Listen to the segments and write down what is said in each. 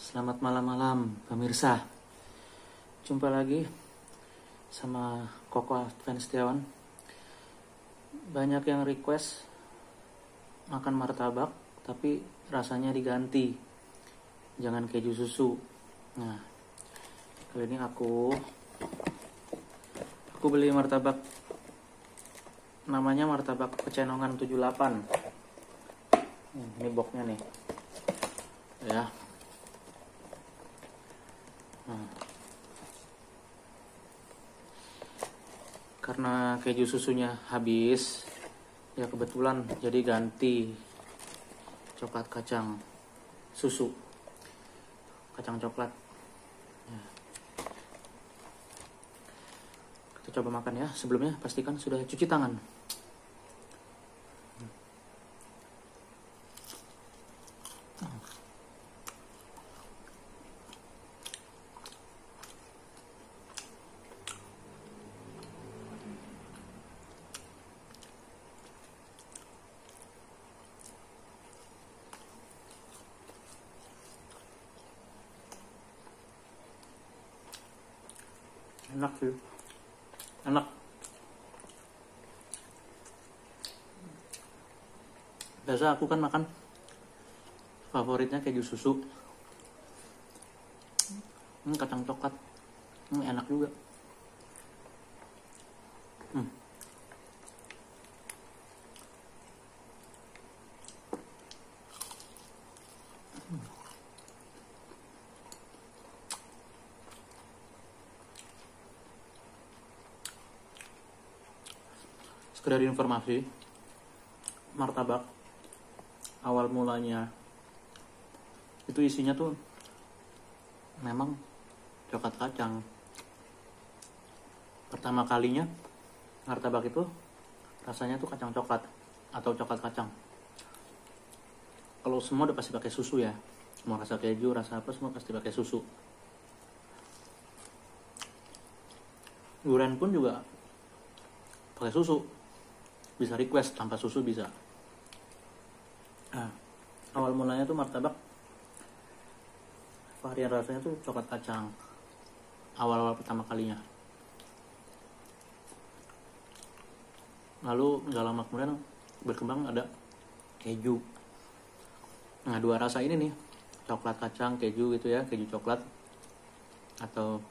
Selamat malam-malam pemirsa. Jumpa lagi sama Koko Advent Setiawan. Banyak yang request makan martabak tapi rasanya diganti, jangan keju susu. Nah, kali ini aku beli martabak, namanya martabak Pecenongan 78. Ini boxnya nih ya. Karena keju susunya habis ya, kebetulan jadi ganti coklat kacang susu, kacang coklat ya. Kita coba makan ya. Sebelumnya pastikan sudah cuci tangan. Enak sih, enak. Biasa aku kan makan favoritnya keju susu. Ini kacang coklat, ini enak juga. Sekedar informasi, martabak awal mulanya itu isinya tuh memang coklat kacang. Pertama kalinya martabak itu rasanya tuh kacang coklat atau coklat kacang. Kalau semua udah pasti pakai susu ya, mau rasa keju, rasa apa semua pasti pakai susu. Durian pun juga pakai susu, bisa request tanpa susu bisa. Nah, awal mulanya tuh martabak varian rasanya tuh coklat kacang awal-awal pertama kalinya. Lalu gak lama kemudian berkembang ada keju. Nah, dua rasa ini nih, coklat kacang keju gitu ya, keju coklat atau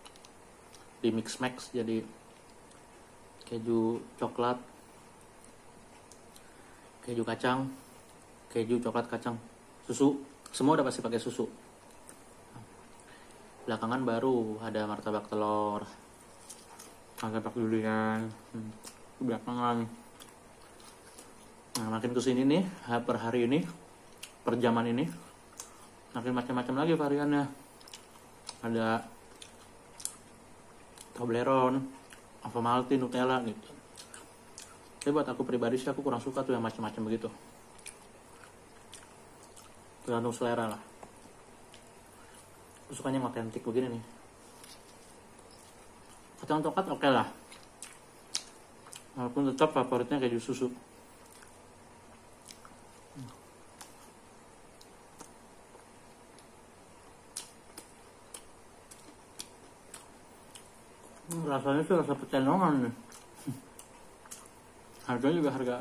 di mix max jadi keju coklat, keju kacang, keju coklat kacang susu, semua udah pasti pakai susu. Belakangan baru ada martabak telur, martabak durian, belakangan. Nah, makin kesini nih, per hari ini, per zaman ini, makin macam-macam lagi variannya. Ada Toblerone, Ovomaltine, Nutella gitu. Tapi buat aku pribadi sih, aku kurang suka tuh yang macam-macam begitu. Tergantung selera lah. Aku sukanya yang otentik begini nih. Kacang coklat oke lah, walaupun tetap favoritnya keju susu. Rasanya sih rasa Pecenongan nih. Harganya juga harga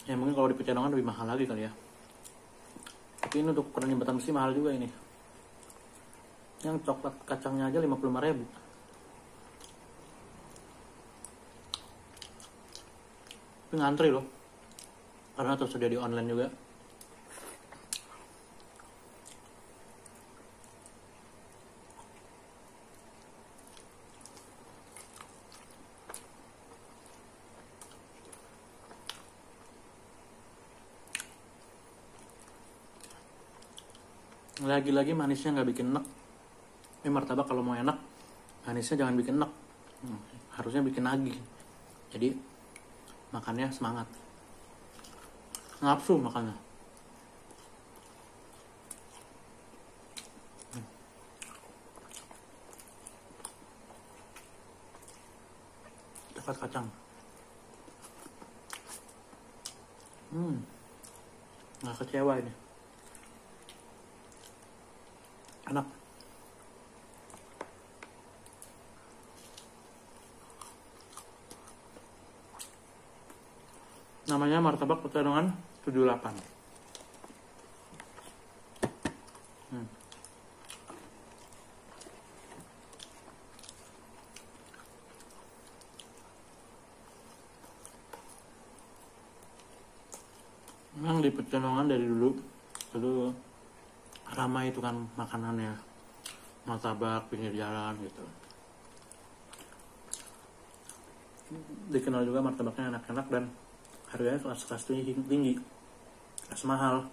ya, mungkin kalau di Pecenongan lebih mahal lagi kali ya. Tapi ini untuk ukuran jembatan besi mahal juga ini. Yang coklat kacangnya aja 55.000. Tapi ngantri loh, karena tersedia di online juga. Lagi-lagi manisnya nggak bikin enak. Ini martabak kalau mau enak, manisnya jangan bikin enak, harusnya bikin nagih. Jadi makannya semangat, nafsu makannya. Coklat kacang. Nggak kecewa ini. enak. Namanya martabak Pecenongan 78. Memang di Pecenongan dari dulu itu ramai itu kan makanannya, martabak pinggir jalan gitu. Dikenal juga martabaknya enak-enak dan harganya kelas tinggi, kelas mahal.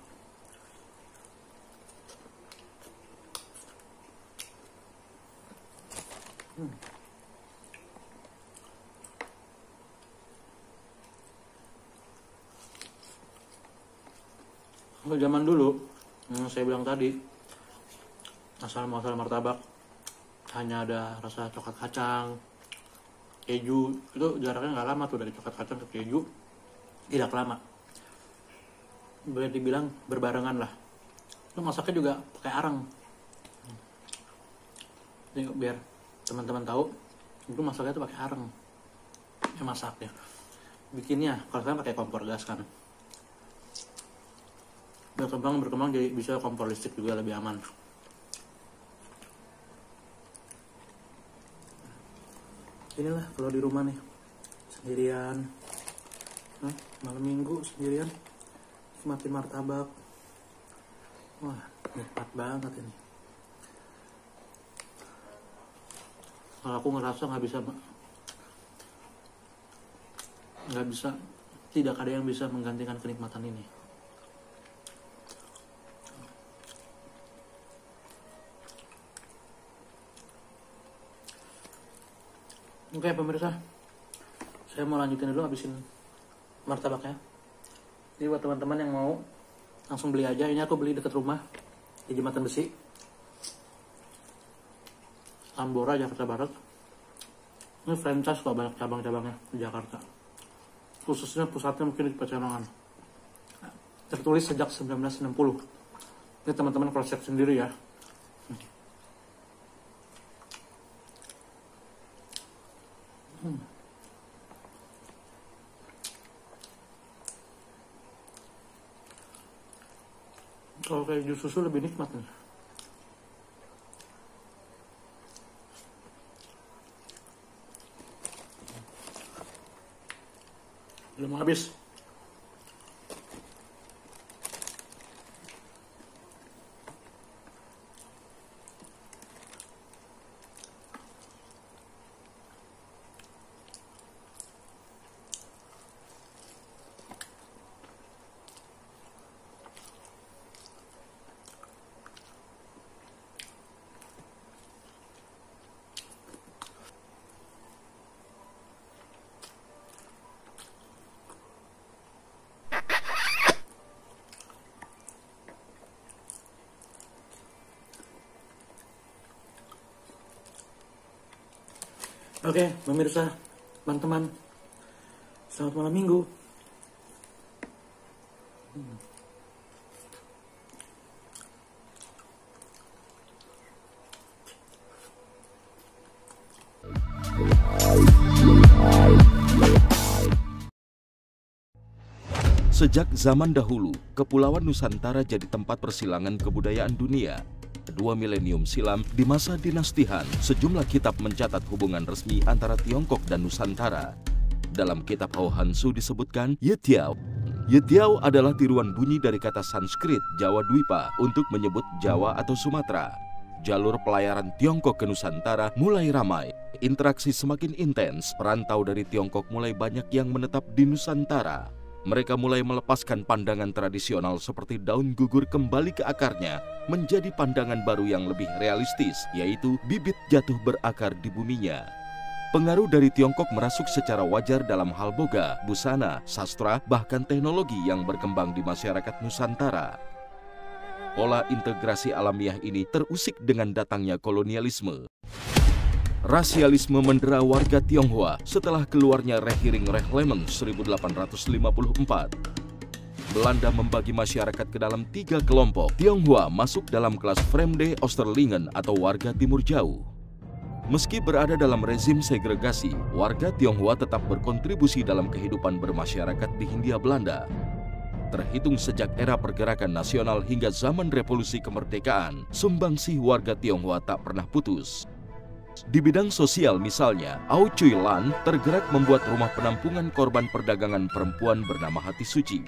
Kalau zaman dulu, yang saya bilang tadi, asal-muasal martabak hanya ada rasa coklat kacang, keju, itu jaraknya nggak lama tuh dari coklat kacang ke keju, tidak lama. Boleh dibilang berbarengan lah. Itu masaknya juga pakai arang. Ini biar teman-teman tahu, itu masaknya itu pakai arang. Ya masaknya. Bikinnya, kalau saya pakai kompor gas kan. Berkembang jadi bisa kompor listrik juga lebih aman. Inilah kalau di rumah nih sendirian, malam minggu sendirian nikmatin martabak. Wah, nikmat banget ini. Kalau aku ngerasa nggak bisa, tidak ada yang bisa menggantikan kenikmatan ini. Oke pemirsa, saya mau lanjutin dulu habisin martabaknya. Jadi buat teman-teman yang mau langsung beli aja. Ini aku beli dekat rumah di Jembatan Besi, Tambora, Jakarta Barat. Ini franchise kok, banyak cabang-cabangnya di Jakarta. Khususnya pusatnya mungkin di Pecenongan. Tertulis sejak 1960. Ini teman-teman cross check sendiri ya. Kalau kayak jus susu lebih nikmat nih. Belum habis. Oke, pemirsa, teman-teman, selamat malam minggu. Sejak zaman dahulu, Kepulauan Nusantara jadi tempat persilangan kebudayaan dunia. 2 milenium silam, di masa dinasti Han, sejumlah kitab mencatat hubungan resmi antara Tiongkok dan Nusantara. Dalam kitab Hao Hansu disebutkan Yetiao. Yetiao adalah tiruan bunyi dari kata Sanskrit Jawa Dwipa untuk menyebut Jawa atau Sumatera. Jalur pelayaran Tiongkok ke Nusantara mulai ramai. Interaksi semakin intens, perantau dari Tiongkok mulai banyak yang menetap di Nusantara. Mereka mulai melepaskan pandangan tradisional seperti daun gugur kembali ke akarnya menjadi pandangan baru yang lebih realistis, yaitu bibit jatuh berakar di buminya. Pengaruh dari Tiongkok merasuk secara wajar dalam hal boga, busana, sastra, bahkan teknologi yang berkembang di masyarakat Nusantara. Pola integrasi alamiah ini terusik dengan datangnya kolonialisme. Rasialisme mendera warga Tionghoa setelah keluarnya Rehiring Rehlemen 1854. Belanda membagi masyarakat ke dalam 3 kelompok. Tionghoa masuk dalam kelas Vreemde Oosterlingen atau warga timur jauh. Meski berada dalam rezim segregasi, warga Tionghoa tetap berkontribusi dalam kehidupan bermasyarakat di Hindia Belanda. Terhitung sejak era pergerakan nasional hingga zaman revolusi kemerdekaan, sumbangsih warga Tionghoa tak pernah putus. Di bidang sosial misalnya, Au Cui Lan tergerak membuat rumah penampungan korban perdagangan perempuan bernama Hati Suci.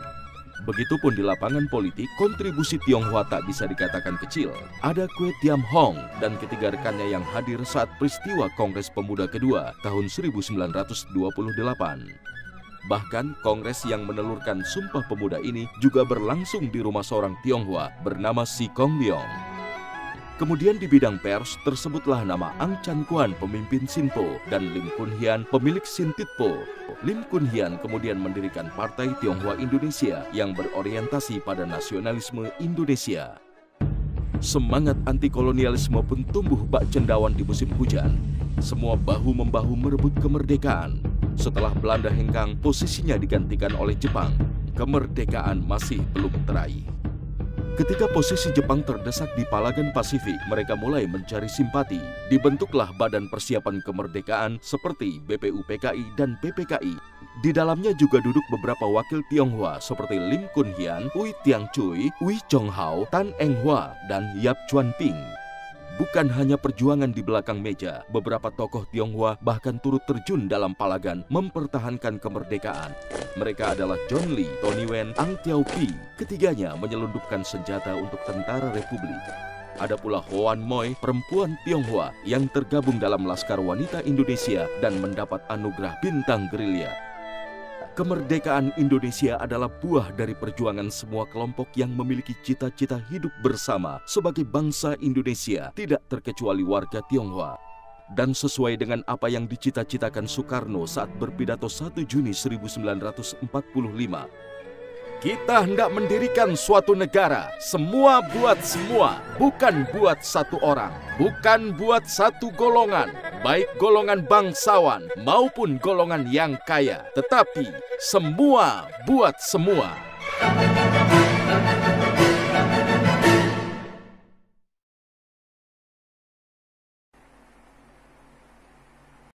Begitupun di lapangan politik, kontribusi Tionghoa tak bisa dikatakan kecil. Ada Kwe Tiam Hong dan ketiga rekannya yang hadir saat peristiwa Kongres Pemuda kedua tahun 1928. Bahkan kongres yang menelurkan Sumpah Pemuda ini juga berlangsung di rumah seorang Tionghoa bernama Si Kong Leong. Kemudian di bidang pers tersebutlah nama Ang Chan Kuan, pemimpin Sinpo, dan Lim Kun Hian, pemilik Sintitpo. Lim Kun Hian kemudian mendirikan Partai Tionghoa Indonesia yang berorientasi pada nasionalisme Indonesia. Semangat anti-kolonialisme pun tumbuh bak cendawan di musim hujan. Semua bahu-membahu merebut kemerdekaan. Setelah Belanda hengkang, posisinya digantikan oleh Jepang. Kemerdekaan masih belum teraih. Ketika posisi Jepang terdesak di Palagan Pasifik, mereka mulai mencari simpati. Dibentuklah Badan Persiapan Kemerdekaan seperti BPUPKI dan PPKI. Di dalamnya juga duduk beberapa wakil Tionghoa seperti Lim Kun Hian, Ui Tiang Cui, Ui Chong Hao, Tan Eng Hua, dan Yap Chuan Ping. Bukan hanya perjuangan di belakang meja, beberapa tokoh Tionghoa bahkan turut terjun dalam Palagan mempertahankan kemerdekaan. Mereka adalah John Lee, Tony Wen, Ang Tiao Pi. Ketiganya menyelundupkan senjata untuk tentara Republik. Ada pula Hoan Moi, perempuan Tionghoa yang tergabung dalam Laskar Wanita Indonesia dan mendapat anugerah Bintang Gerilya. Kemerdekaan Indonesia adalah buah dari perjuangan semua kelompok yang memiliki cita-cita hidup bersama sebagai bangsa Indonesia, tidak terkecuali warga Tionghoa. Dan sesuai dengan apa yang dicita-citakan Soekarno saat berpidato 1 Juni 1945, kita hendak mendirikan suatu negara, semua buat semua, bukan buat satu orang, bukan buat satu golongan, baik golongan bangsawan maupun golongan yang kaya, tetapi semua buat semua.